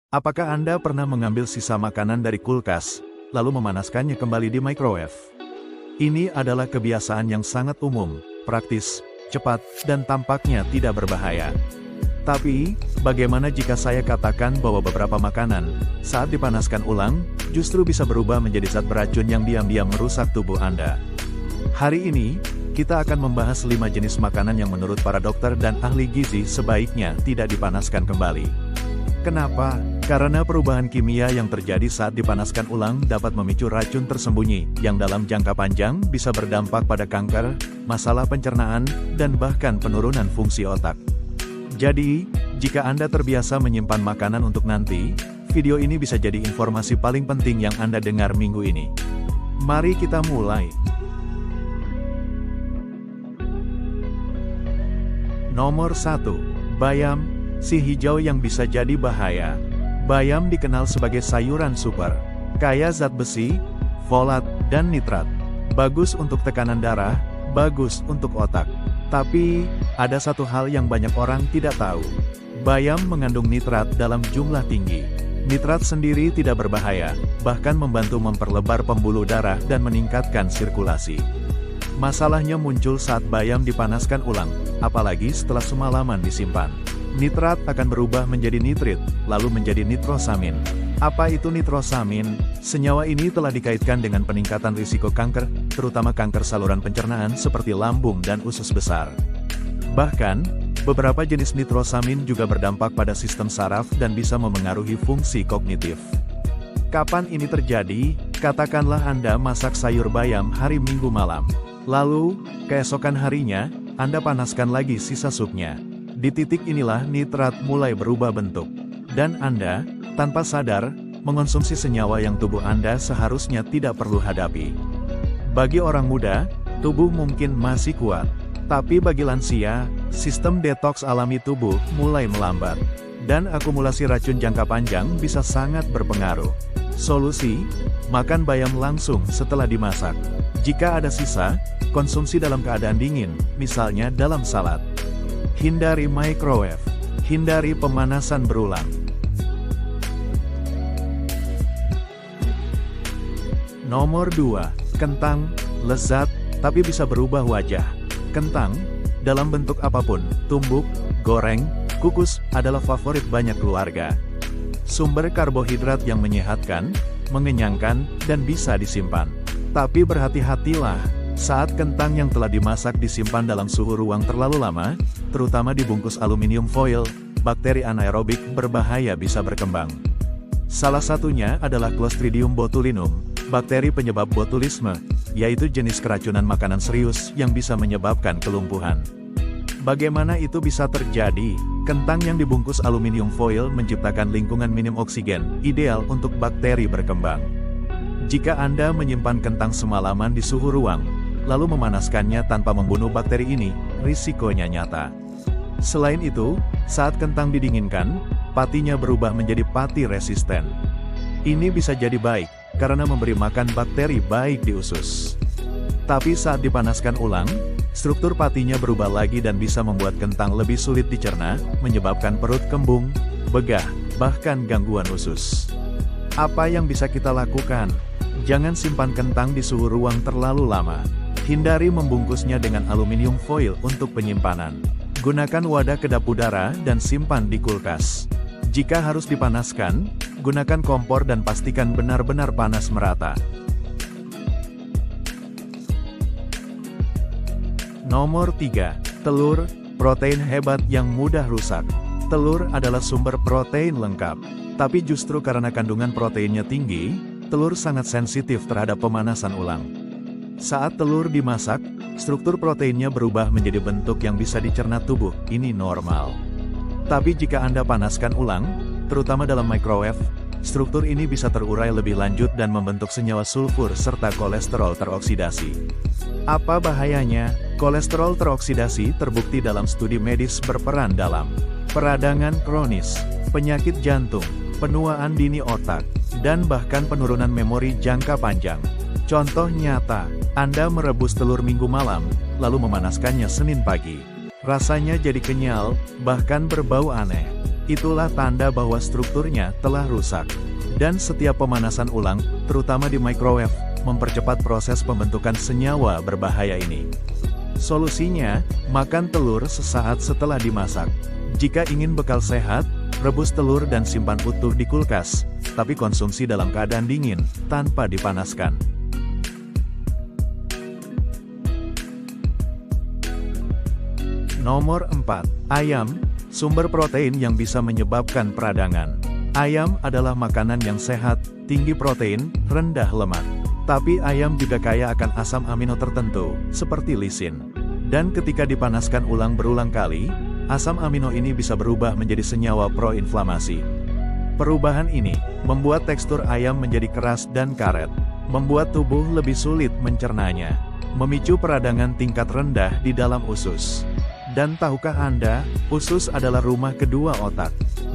Apakah Anda pernah mengambil sisa makanan dari kulkas, lalu memanaskannya kembali di microwave? Ini adalah kebiasaan yang sangat umum, praktis, cepat, dan tampaknya tidak berbahaya. Tapi, bagaimana jika saya katakan bahwa beberapa makanan, saat dipanaskan ulang, justru bisa berubah menjadi zat beracun yang diam-diam merusak tubuh Anda? Hari ini, kita akan membahas 5 jenis makanan yang menurut para dokter dan ahli gizi sebaiknya tidak dipanaskan kembali. Kenapa? Karena perubahan kimia yang terjadi saat dipanaskan ulang dapat memicu racun tersembunyi, yang dalam jangka panjang bisa berdampak pada kanker, masalah pencernaan, dan bahkan penurunan fungsi otak. Jadi, jika Anda terbiasa menyimpan makanan untuk nanti, video ini bisa jadi informasi paling penting yang Anda dengar minggu ini. Mari kita mulai. Nomor 1. Bayam, si hijau yang bisa jadi bahaya. Bayam dikenal sebagai sayuran super, kaya zat besi, folat, dan nitrat. Bagus untuk tekanan darah, bagus untuk otak. Tapi, ada satu hal yang banyak orang tidak tahu. Bayam mengandung nitrat dalam jumlah tinggi. Nitrat sendiri tidak berbahaya, bahkan membantu memperlebar pembuluh darah dan meningkatkan sirkulasi. Masalahnya muncul saat bayam dipanaskan ulang, apalagi setelah semalaman disimpan. Nitrat akan berubah menjadi nitrit, lalu menjadi nitrosamin. Apa itu nitrosamin? Senyawa ini telah dikaitkan dengan peningkatan risiko kanker, terutama kanker saluran pencernaan seperti lambung dan usus besar. Bahkan, beberapa jenis nitrosamin juga berdampak pada sistem saraf dan bisa memengaruhi fungsi kognitif. Kapan ini terjadi? Katakanlah Anda masak sayur bayam hari Minggu malam. Lalu, keesokan harinya, Anda panaskan lagi sisa supnya. Di titik inilah nitrat mulai berubah bentuk. Dan Anda, tanpa sadar, mengonsumsi senyawa yang tubuh Anda seharusnya tidak perlu hadapi. Bagi orang muda, tubuh mungkin masih kuat. Tapi bagi lansia, sistem detoks alami tubuh mulai melambat. Dan akumulasi racun jangka panjang bisa sangat berpengaruh. Solusi: makan bayam langsung setelah dimasak. Jika ada sisa, konsumsi dalam keadaan dingin, misalnya dalam salad. Hindari microwave. Hindari pemanasan berulang. Nomor 2. Kentang, lezat, tapi bisa berubah wajah. Kentang, dalam bentuk apapun, tumbuk, goreng, kukus, adalah favorit banyak keluarga. Sumber karbohidrat yang menyehatkan, mengenyangkan, dan bisa disimpan. Tapi berhati-hatilah. Saat kentang yang telah dimasak disimpan dalam suhu ruang terlalu lama, terutama dibungkus aluminium foil, bakteri anaerobik berbahaya bisa berkembang. Salah satunya adalah Clostridium botulinum, bakteri penyebab botulisme, yaitu jenis keracunan makanan serius yang bisa menyebabkan kelumpuhan. Bagaimana itu bisa terjadi? Kentang yang dibungkus aluminium foil menciptakan lingkungan minim oksigen, ideal untuk bakteri berkembang. Jika Anda menyimpan kentang semalaman di suhu ruang, lalu memanaskannya tanpa membunuh bakteri ini, risikonya nyata. Selain itu, saat kentang didinginkan, patinya berubah menjadi pati resisten. Ini bisa jadi baik, karena memberi makan bakteri baik di usus. Tapi saat dipanaskan ulang, struktur patinya berubah lagi dan bisa membuat kentang lebih sulit dicerna, menyebabkan perut kembung, begah, bahkan gangguan usus. Apa yang bisa kita lakukan? Jangan simpan kentang di suhu ruang terlalu lama. Hindari membungkusnya dengan aluminium foil untuk penyimpanan. Gunakan wadah kedap udara dan simpan di kulkas. Jika harus dipanaskan, gunakan kompor dan pastikan benar-benar panas merata. Nomor 3. Telur, protein hebat yang mudah rusak. Telur adalah sumber protein lengkap. Tapi justru karena kandungan proteinnya tinggi, telur sangat sensitif terhadap pemanasan ulang. Saat telur dimasak, struktur proteinnya berubah menjadi bentuk yang bisa dicerna tubuh, ini normal. Tapi jika Anda panaskan ulang, terutama dalam microwave, struktur ini bisa terurai lebih lanjut dan membentuk senyawa sulfur serta kolesterol teroksidasi. Apa bahayanya? Kolesterol teroksidasi terbukti dalam studi medis berperan dalam peradangan kronis, penyakit jantung, penuaan dini otak, dan bahkan penurunan memori jangka panjang. Contoh nyata, Anda merebus telur Minggu malam, lalu memanaskannya Senin pagi. Rasanya jadi kenyal, bahkan berbau aneh. itulah tanda bahwa strukturnya telah rusak. Dan setiap pemanasan ulang, terutama di microwave, mempercepat proses pembentukan senyawa berbahaya ini. Solusinya, makan telur sesaat setelah dimasak. Jika ingin bekal sehat, rebus telur dan simpan utuh di kulkas, tapi konsumsi dalam keadaan dingin, tanpa dipanaskan. Nomor 4. Ayam, sumber protein yang bisa menyebabkan peradangan. Ayam adalah makanan yang sehat, tinggi protein, rendah lemak. Tapi ayam juga kaya akan asam amino tertentu, seperti lisin. Dan ketika dipanaskan ulang berulang kali, asam amino ini bisa berubah menjadi senyawa proinflamasi. Perubahan ini membuat tekstur ayam menjadi keras dan karet, membuat tubuh lebih sulit mencernanya, memicu peradangan tingkat rendah di dalam usus. Dan tahukah Anda, usus adalah rumah kedua otak.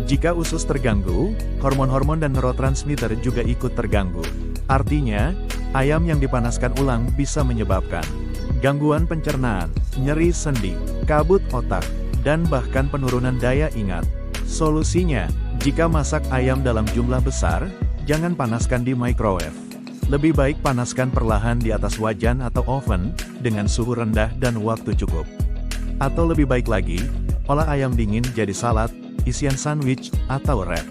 Jika usus terganggu, hormon-hormon dan neurotransmitter juga ikut terganggu. Artinya, ayam yang dipanaskan ulang bisa menyebabkan gangguan pencernaan, nyeri sendi, kabut otak, dan bahkan penurunan daya ingat. Solusinya, jika masak ayam dalam jumlah besar, jangan panaskan di microwave. Lebih baik panaskan perlahan di atas wajan atau oven, dengan suhu rendah dan waktu cukup. Atau lebih baik lagi, olah ayam dingin jadi salad, isian sandwich, atau wrap.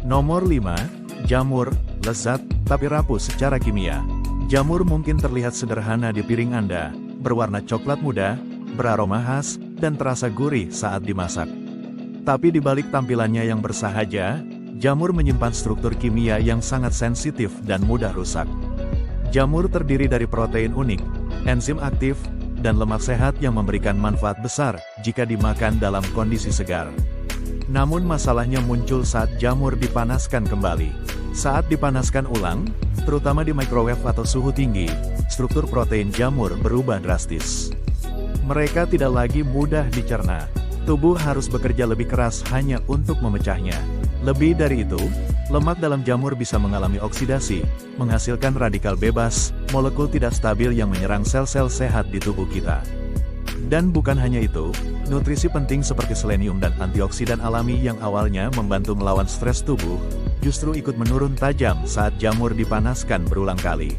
Nomor 5. Jamur, lezat, tapi rapuh secara kimia. Jamur mungkin terlihat sederhana di piring Anda, berwarna coklat muda, beraroma khas, dan terasa gurih saat dimasak. Tapi di balik tampilannya yang bersahaja, jamur menyimpan struktur kimia yang sangat sensitif dan mudah rusak. Jamur terdiri dari protein unik, enzim aktif, dan lemak sehat yang memberikan manfaat besar jika dimakan dalam kondisi segar. Namun masalahnya muncul saat jamur dipanaskan kembali. Saat dipanaskan ulang, terutama di microwave atau suhu tinggi, struktur protein jamur berubah drastis. Mereka tidak lagi mudah dicerna. Tubuh harus bekerja lebih keras hanya untuk memecahnya. Lebih dari itu, lemak dalam jamur bisa mengalami oksidasi, menghasilkan radikal bebas, molekul tidak stabil yang menyerang sel-sel sehat di tubuh kita. Dan bukan hanya itu, nutrisi penting seperti selenium dan antioksidan alami yang awalnya membantu melawan stres tubuh, justru ikut menurun tajam saat jamur dipanaskan berulang kali.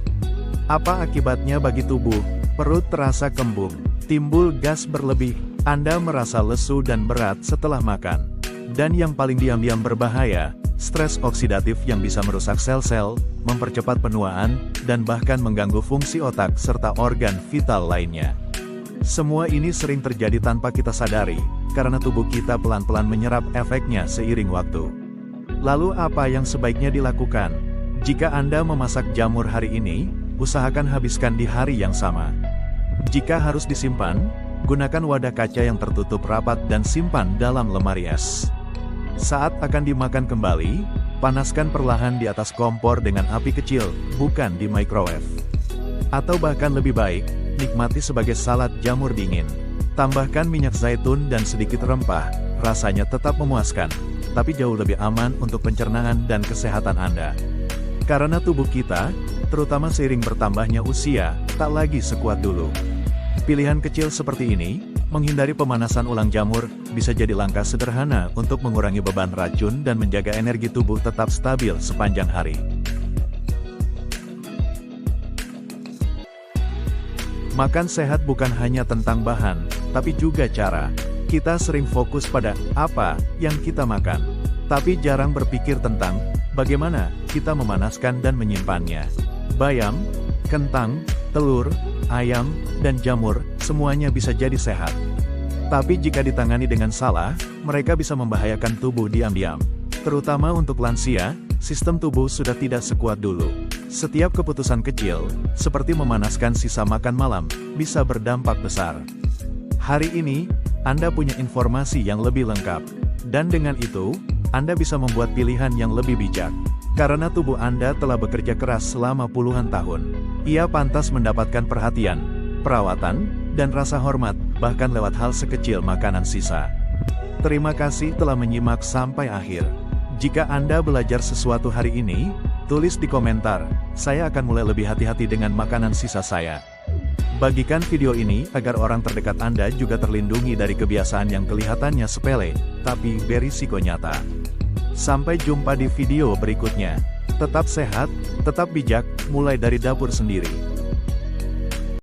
Apa akibatnya bagi tubuh? Perut terasa kembung, timbul gas berlebih, Anda merasa lesu dan berat setelah makan. Dan yang paling diam-diam berbahaya, stres oksidatif yang bisa merusak sel-sel, mempercepat penuaan, dan bahkan mengganggu fungsi otak serta organ vital lainnya. Semua ini sering terjadi tanpa kita sadari, karena tubuh kita pelan-pelan menyerap efeknya seiring waktu. Lalu apa yang sebaiknya dilakukan? Jika Anda memasak jamur hari ini, usahakan habiskan di hari yang sama. Jika harus disimpan, gunakan wadah kaca yang tertutup rapat dan simpan dalam lemari es. Saat akan dimakan kembali, panaskan perlahan di atas kompor dengan api kecil, bukan di microwave. Atau bahkan lebih baik, nikmati sebagai salad jamur dingin. Tambahkan minyak zaitun dan sedikit rempah, rasanya tetap memuaskan, tapi jauh lebih aman untuk pencernaan dan kesehatan Anda. Karena tubuh kita, terutama seiring bertambahnya usia, tak lagi sekuat dulu. Pilihan kecil seperti ini, menghindari pemanasan ulang jamur, bisa jadi langkah sederhana untuk mengurangi beban racun dan menjaga energi tubuh tetap stabil sepanjang hari. Makan sehat bukan hanya tentang bahan, tapi juga cara. Kita sering fokus pada apa yang kita makan, tapi jarang berpikir tentang bagaimana kita memanaskan dan menyimpannya. Bayam, kentang, telur, ayam, dan jamur, semuanya bisa jadi sehat. Tapi jika ditangani dengan salah, mereka bisa membahayakan tubuh diam-diam. Terutama untuk lansia, sistem tubuh sudah tidak sekuat dulu. Setiap keputusan kecil, seperti memanaskan sisa makan malam, bisa berdampak besar. Hari ini, Anda punya informasi yang lebih lengkap. Dan dengan itu, Anda bisa membuat pilihan yang lebih bijak. Karena tubuh Anda telah bekerja keras selama puluhan tahun. Ia pantas mendapatkan perhatian, perawatan, dan rasa hormat, bahkan lewat hal sekecil makanan sisa. Terima kasih telah menyimak sampai akhir. Jika Anda belajar sesuatu hari ini, tulis di komentar, saya akan mulai lebih hati-hati dengan makanan sisa saya. Bagikan video ini agar orang terdekat Anda juga terlindungi dari kebiasaan yang kelihatannya sepele, tapi berisiko nyata. Sampai jumpa di video berikutnya. Tetap sehat, tetap bijak, mulai dari dapur sendiri.